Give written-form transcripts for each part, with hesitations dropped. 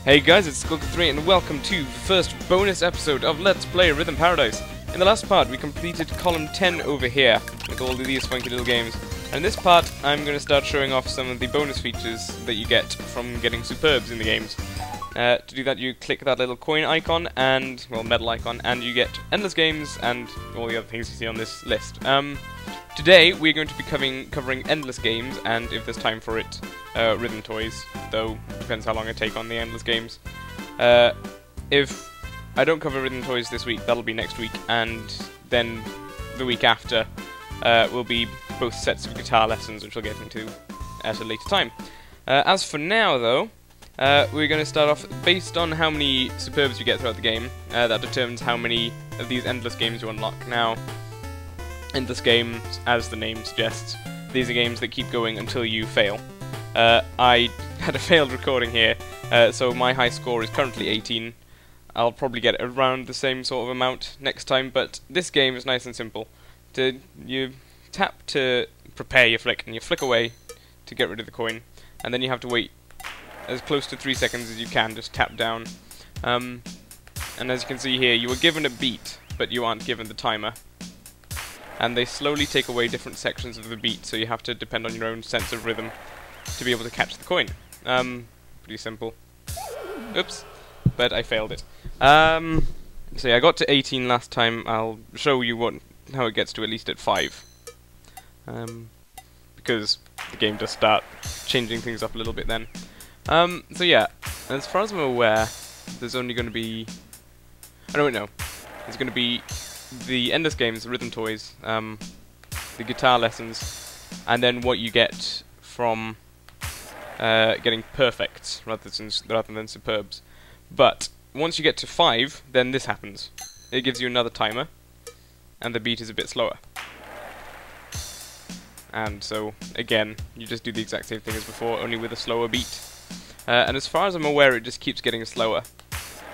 Hey guys, it's Skulk3 and welcome to the first bonus episode of Let's Play Rhythm Paradise. In the last part, we completed column 10 over here with all of these funky little games. And in this part, I'm going to start showing off some of the bonus features that you get from getting superbs in the games. To do that, you click that little coin icon and, well, medal icon, and you get endless games and all the other things you see on this list. Today, we're going to be covering endless games, and if there's time for it, rhythm toys, though depends how long I take on the endless games. If I don't cover rhythm toys this week, that'll be next week, and then the week after will be both sets of guitar lessons, which we'll get into at a later time. As for now, though, we're going to start off based on how many superbs you get throughout the game. That determines how many of these endless games you unlock. Now, endless games, as the name suggests, these are games that keep going until you fail. I had a failed recording here, so my high score is currently 18. I'll probably get around the same sort of amount next time, but this game is nice and simple. You tap to prepare your flick, and you flick away to get rid of the coin, and then you have to wait as close to 3 seconds as you can, just tap down. And as you can see here, you were given a beat, but you aren't given the timer. And they slowly take away different sections of the beat, so you have to depend on your own sense of rhythm to be able to catch the coin. Pretty simple. Oops, but I failed it. So yeah, I got to 18 last time. I'll show you how it gets to at least at 5. Because the game does start changing things up a little bit then. So yeah, as far as I'm aware, there's only going to be... I don't know. There's going to be the endless games, the rhythm toys, the guitar lessons, and then what you get from getting perfects rather than superbs. But once you get to 5, then this happens. It gives you another timer, and the beat is a bit slower. And so, again, you just do the exact same thing as before, only with a slower beat. And as far as I'm aware, it just keeps getting slower,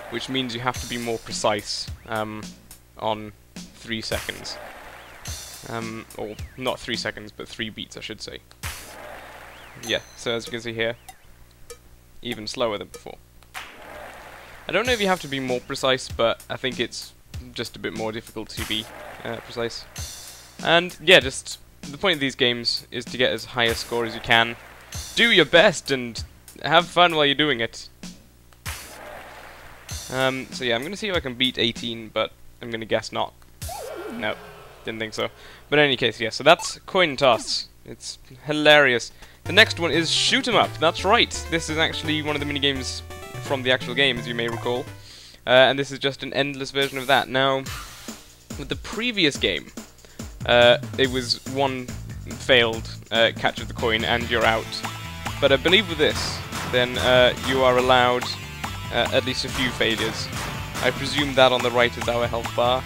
which means you have to be more precise on 3 seconds. Or not 3 seconds, but 3 beats, I should say. Yeah, so as you can see here, even slower than before. I don't know if you have to be more precise, but I think it's just a bit more difficult to be precise. And yeah, just the point of these games is to get as high a score as you can. Do your best and have fun while you're doing it. So yeah, I'm going to see if I can beat 18, but I'm going to guess not. No, didn't think so. But in any case, yeah, so that's coin toss. It's hilarious. The next one is shoot 'em up. That's right. This is actually one of the minigames from the actual game, as you may recall. And this is just an endless version of that. Now, with the previous game, it was one failed catch of the coin and you're out. But I believe with this, then you are allowed at least a few failures. I presume that on the right is our health bar.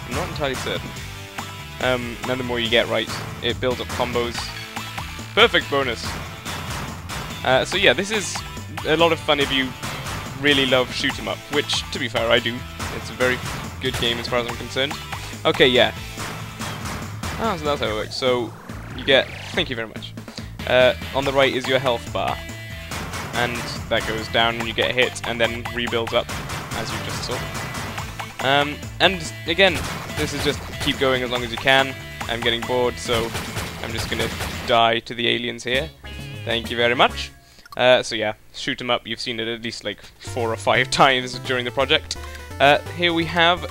I'm not entirely certain. And the more you get right, it builds up combos. Perfect bonus! So yeah, this is a lot of fun if you really love shoot 'em up, which, to be fair, I do. It's a very good game as far as I'm concerned. Okay, yeah. Ah, so that's how it works. So, you get... Thank you very much. On the right is your health bar. And that goes down when you get hit, and then rebuilds up, as you just saw. And again, this is just keep going as long as you can. I'm getting bored, so I'm just gonna die to the aliens here. Thank you very much. So yeah, shoot 'em up. You've seen it at least like 4 or 5 times during the project. Here we have,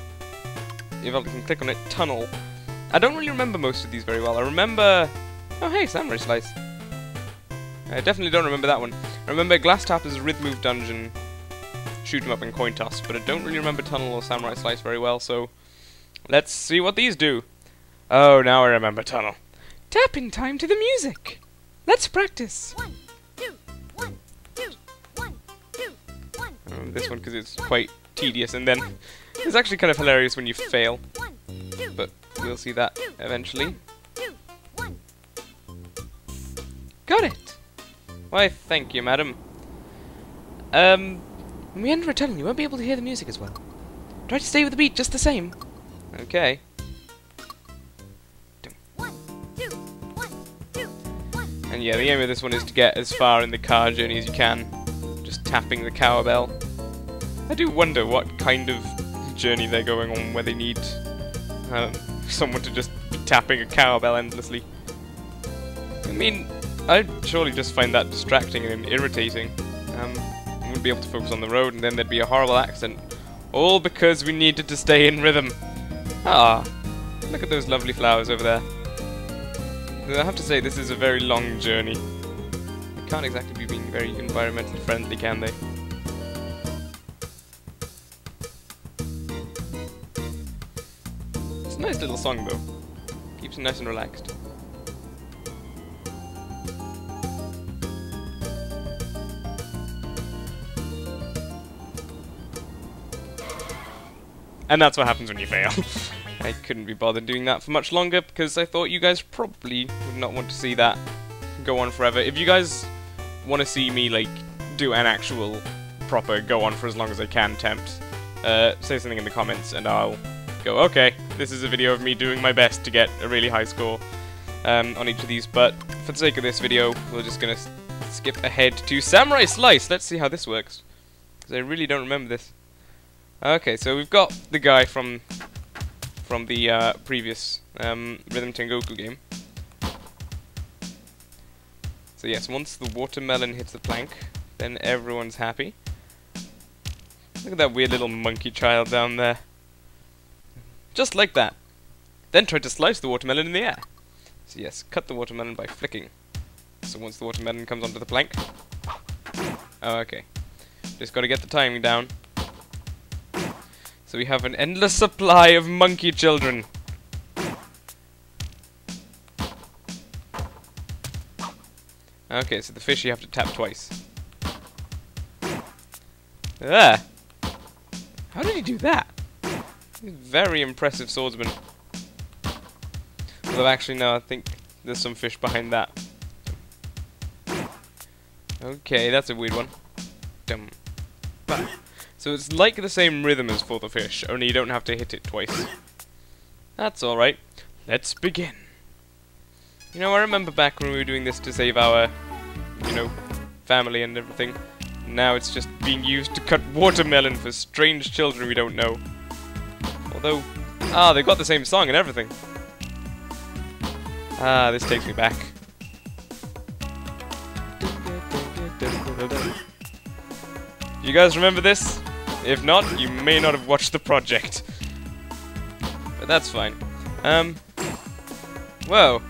if I can click on it, Tunnel. I don't really remember most of these very well. I remember... Oh hey, Samurai Slice. I definitely don't remember that one. I remember Glass Tapper's Rhythm Move Dungeon, shoot 'em up, and coin toss, but I don't really remember Tunnel or Samurai Slice very well, so let's see what these do. Oh, now I remember Tunnel. Tapping time to the music. Let's practice. 1, 2, 1, 2, 1, 2, 1. This one because it's quite tedious, and then it's actually kind of hilarious when you fail, but we'll see that eventually. Got it. Why, thank you, madam. When we enter a tunnel, you won't be able to hear the music as well. Try to stay with the beat just the same. Okay. 1, 2, 1, 2, 1. And yeah, the aim of this one is to get as far in the car journey as you can. Just tapping the cowbell. I do wonder what kind of journey they're going on where they need someone to just be tapping a cowbell endlessly. I mean, I'd surely just find that distracting and irritating. I wouldn't be able to focus on the road, and then there'd be a horrible accident. All because we needed to stay in rhythm. Ah, look at those lovely flowers over there. I have to say, this is a very long journey. They can't exactly be being very environmentally friendly, can they? It's a nice little song, though. Keeps you nice and relaxed. And that's what happens when you fail. I couldn't be bothered doing that for much longer because I thought you guys probably would not want to see that go on forever. If you guys want to see me, like, do an actual proper go on for as long as I can attempt, say something in the comments and I'll go, okay, this is a video of me doing my best to get a really high score on each of these, but for the sake of this video, we're just going to skip ahead to Samurai Slice. Let's see how this works, because I really don't remember this. Okay, so we've got the guy from the previous Rhythm Tengoku game. So yes, once the watermelon hits the plank, then everyone's happy. Look at that weird little monkey child down there. Just like that. Then try to slice the watermelon in the air. So yes, cut the watermelon by flicking. So once the watermelon comes onto the plank... Oh, okay. Just gotta get the timing down. So we have an endless supply of monkey children. Okay, so the fish you have to tap twice. Ah! How did he do that? He's a very impressive swordsman. Although actually no, I think there's some fish behind that. Okay, that's a weird one. Dum. Bah. So it's like the same rhythm as for the fish, only you don't have to hit it twice. That's alright. Let's begin. You know, I remember back when we were doing this to save our, you know, family and everything. Now it's just being used to cut watermelon for strange children we don't know. Although, they've got the same song and everything. This takes me back. You guys remember this? If not, you may not have watched the project. But that's fine. Whoa.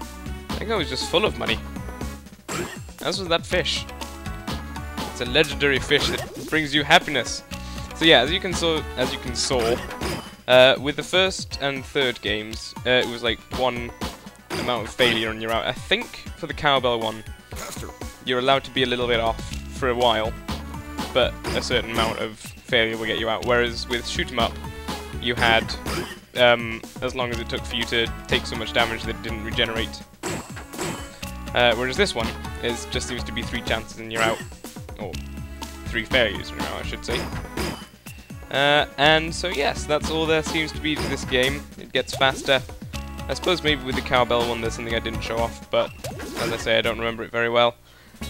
I think I was just full of money. As was that fish. It's a legendary fish that brings you happiness. So yeah, as you can saw, with the first and third games, it was like one amount of failure and you're out. I think for the cowbell one, you're allowed to be a little bit off for a while, but a certain amount of failure will get you out. Whereas with shoot 'em up, you had as long as it took for you to take so much damage that it didn't regenerate. Whereas this one just seems to be 3 chances and you're out, or 3 failures and you're out, I should say. And so yes, that's all there seems to be to this game. It gets faster. I suppose maybe with the cowbell one there's something I didn't show off, but as I say, I don't remember it very well.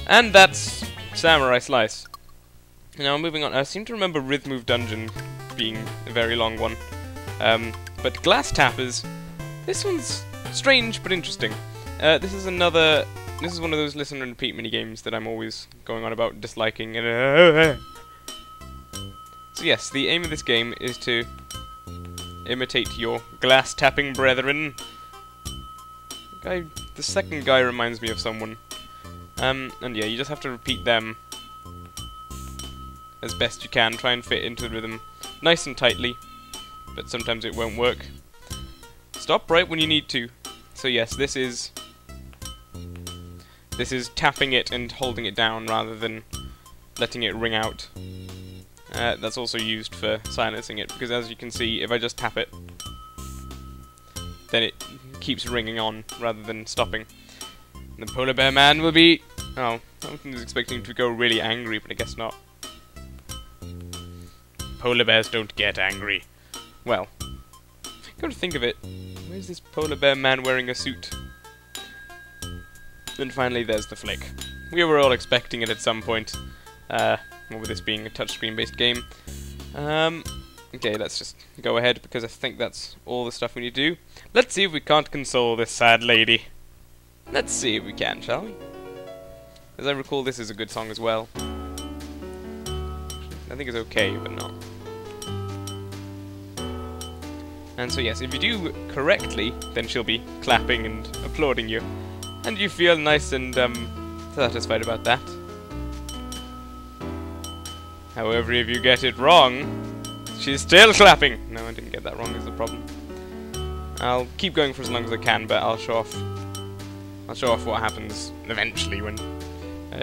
And that's Samurai Slice. Now moving on, I seem to remember Rhythmove Dungeon being a very long one. But Glass Tappers, this one's strange but interesting. This is one of those listen and repeat minigames that I'm always going on about disliking. So yes, the aim of this game is to imitate your glass tapping brethren. The second guy reminds me of someone. And yeah, you just have to repeat them as best you can, try and fit into the rhythm nice and tightly, but sometimes it won't work. Stop right when you need to. So yes, this is tapping it and holding it down rather than letting it ring out. That's also used for silencing it, because as you can see, if I just tap it, then it keeps ringing on rather than stopping. And the polar bear man will be... Oh, I was expecting him to go really angry, but I guess not. Polar bears don't get angry. Well, come to think of it, where's this polar bear man wearing a suit? And finally there's the flick. We were all expecting it at some point. Or with this being a touchscreen based game. Okay, let's just go ahead because I think that's all the stuff we need to do. Let's see if we can't console this sad lady. Let's see if we can, shall we? As I recall, this is a good song as well. I think it's okay, but not. And so yes, if you do correctly, then she'll be clapping and applauding you. And you feel nice and satisfied about that. However, if you get it wrong, she's still clapping! No, I didn't get that wrong, is the problem. I'll keep going for as long as I can, but I'll show off what happens eventually when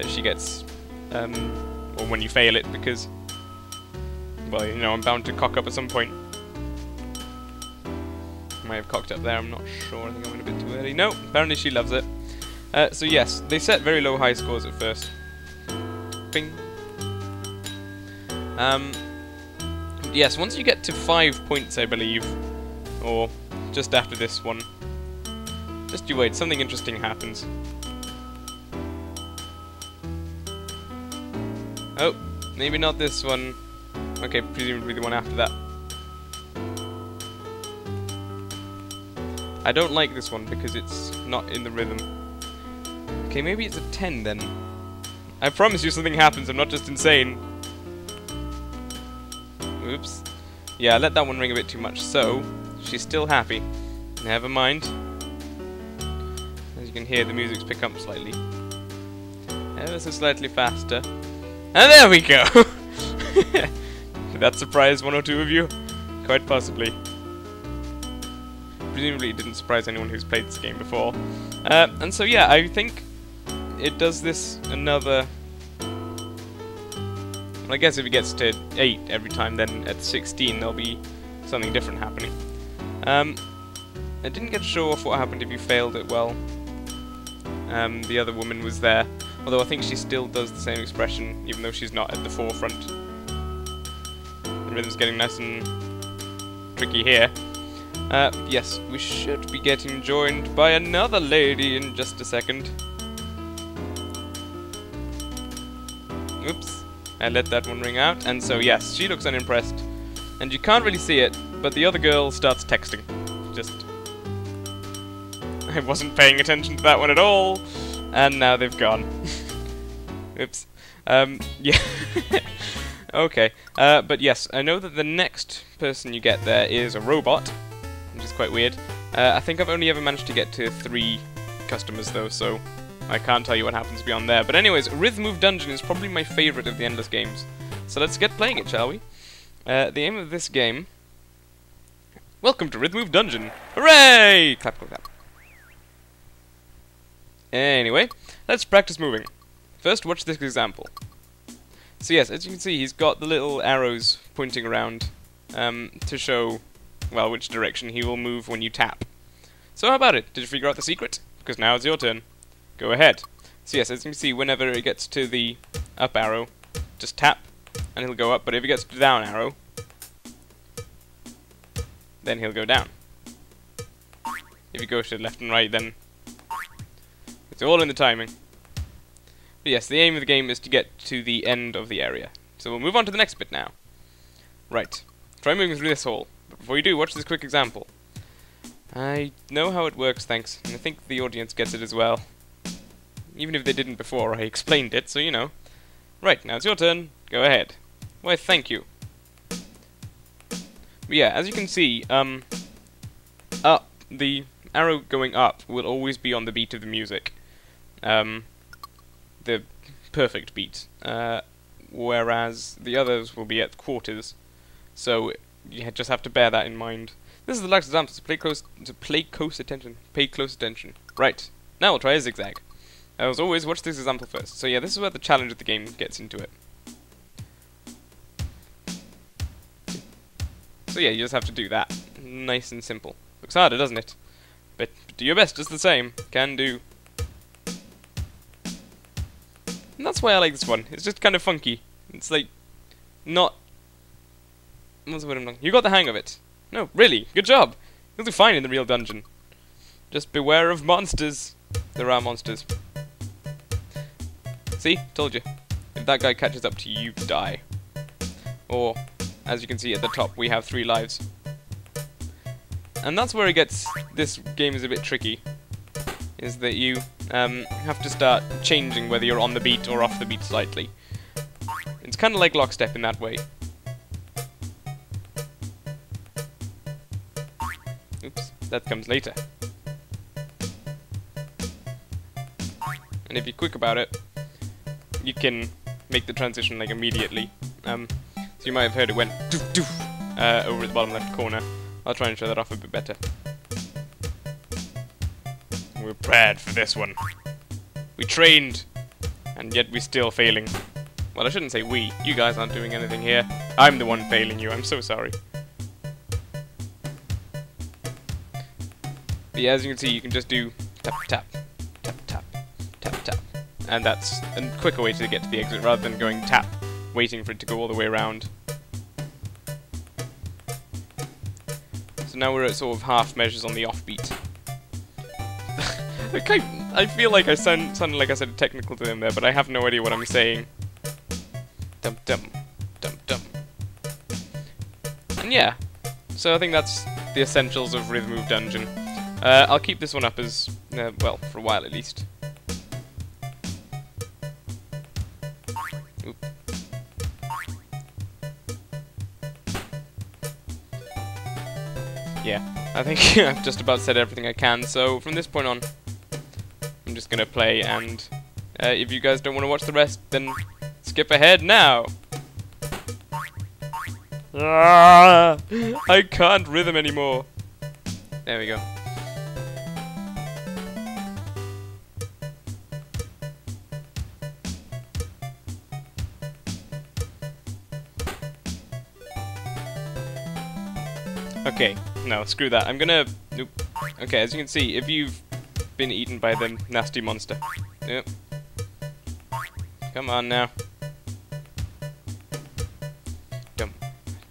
she gets, or when you fail it, because, well, you know, I'm bound to cock up at some point. Might have cocked up there, I'm not sure, I think I went a bit too early. No, apparently she loves it. So yes, they set very low high scores at first. Bing. Yes, once you get to 5 points, I believe, or just after this one, just you wait, something interesting happens. Oh, maybe not this one. Okay, presumably the one after that. I don't like this one because it's not in the rhythm. Okay, maybe it's a 10 then. I promise you something happens, I'm not just insane. Oops. Yeah, I let that one ring a bit too much, so she's still happy. Never mind. As you can hear, the music's picked up slightly. Ever so slightly faster. And there we go! Did that surprise one or two of you? Quite possibly. Presumably it didn't surprise anyone who's played this game before. And so yeah, I think it does this another... I guess if it gets to 8 every time, then at 16 there'll be something different happening. I didn't get to show off what happened if you failed it well. The other woman was there, although I think she still does the same expression, even though she's not at the forefront. The rhythm's getting nice and tricky here. Yes, we should be getting joined by another lady in just a second. Oops. I let that one ring out, and so yes, she looks unimpressed. And you can't really see it, but the other girl starts texting. Just... I wasn't paying attention to that one at all, and now they've gone. Oops. Yeah. Okay. But yes, I know that the next person you get there is a robot, which is quite weird. I think I've only ever managed to get to 3 customers though, so I can't tell you what happens beyond there. But anyways, Rhythm Move Dungeon is probably my favourite of the Endless games. So let's get playing it, shall we? The aim of this game... Welcome to Rhythm Move Dungeon! Hooray! Clap, clap, clap. Anyway, let's practice moving. First, watch this example. So yes, as you can see, he's got the little arrows pointing around to show, well, which direction he will move when you tap. So how about it? Did you figure out the secret? Because now it's your turn. Go ahead. So yes, as you can see, whenever it gets to the up arrow, just tap, and he'll go up, but if it gets to the down arrow, then he'll go down. If you go to the left and right, then it's all in the timing. But yes, the aim of the game is to get to the end of the area. So we'll move on to the next bit now. Right. Try moving through this hole. But before you do, watch this quick example. I know how it works, thanks, and I think the audience gets it as well. Even if they didn't before, I explained it, so you know. Right, now it's your turn. Go ahead. Why, thank you. But yeah, as you can see, up, the arrow going up will always be on the beat of the music. The perfect beat. Whereas the others will be at quarters. So you just have to bear that in mind. This is the last example, so pay close attention. Pay close attention. Right. Now we'll try a zigzag. As always, watch this example first. So yeah, this is where the challenge of the game gets into it. So yeah, you just have to do that. Nice and simple. Looks harder, doesn't it? But do your best just the same. Can do. And that's why I like this one. It's just kind of funky. It's like, not... What's the word I'm looking? You got the hang of it. No, really, good job. You'll do fine in the real dungeon. Just beware of monsters. There are monsters. See? Told you. If that guy catches up to you, you die. Or, as you can see at the top, we have 3 lives. And that's where it gets... this game is a bit tricky. Is that you have to start changing whether you're on the beat or off the beat slightly. It's kind of like Lockstep in that way. Oops, that comes later. And if you're quick about it, you can make the transition like immediately. So you might have heard it went doof doof over at the bottom left corner. I'll try and show that off a bit better. We're prepared for this one. We trained, and yet we're still failing. Well, I shouldn't say we. You guys aren't doing anything here. I'm the one failing you. I'm so sorry. But yeah, as you can see, you can just do tap tap, tap tap, tap tap. And that's a quicker way to get to the exit rather than going tap, waiting for it to go all the way around. So now we're at sort of half measures on the offbeat. I feel like I sounded like I said technical to them there, but I have no idea what I'm saying. Dum dum, dum dum. And yeah, so I think that's the essentials of Rhythm Move Dungeon. I'll keep this one up as, well, for a while at least. Oop. Yeah, I think I've just about said everything I can, so from this point on, I'm just gonna play, and if you guys don't want to watch the rest, then skip ahead now! Ah, I can't rhythm anymore! There we go. Okay, no, screw that. I'm gonna... Nope. Okay, as you can see, if you've been eaten by the nasty monster. Yep. Come on now. Dum.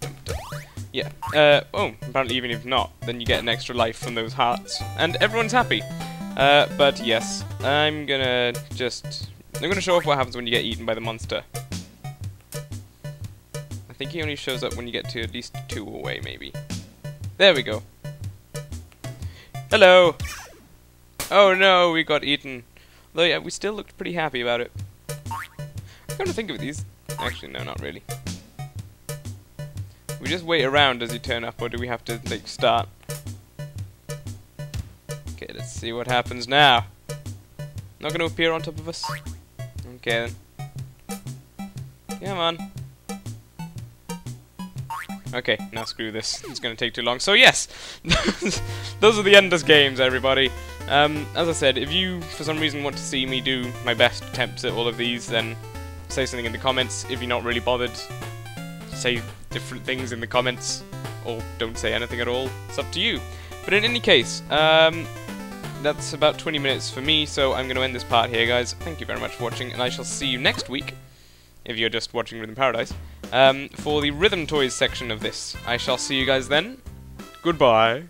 Dum, dum. Yeah. Oh, apparently even if not, then you get an extra life from those hearts. And everyone's happy. But yes, I'm gonna show off what happens when you get eaten by the monster. I think he only shows up when you get to at least 2 away, maybe. There we go. Hello! Oh no, we got eaten. Though yeah, we still looked pretty happy about it. I'm trying to think of these. Actually, no, not really. We just wait around as you turn up, or do we have to, like, start? Okay, let's see what happens now. Not gonna appear on top of us? Okay then. Come on. Okay, now screw this. It's going to take too long. So yes, those are the Enders games, everybody. As I said, if you, for some reason, want to see me do my best attempts at all of these, then say something in the comments. If you're not really bothered, say different things in the comments, or don't say anything at all. It's up to you. But in any case, that's about 20 minutes for me, so I'm going to end this part here, guys. Thank you very much for watching, and I shall see you next week, if you're just watching Rhythm Paradise, for the Rhythm Toys section of this. I shall see you guys then. Goodbye.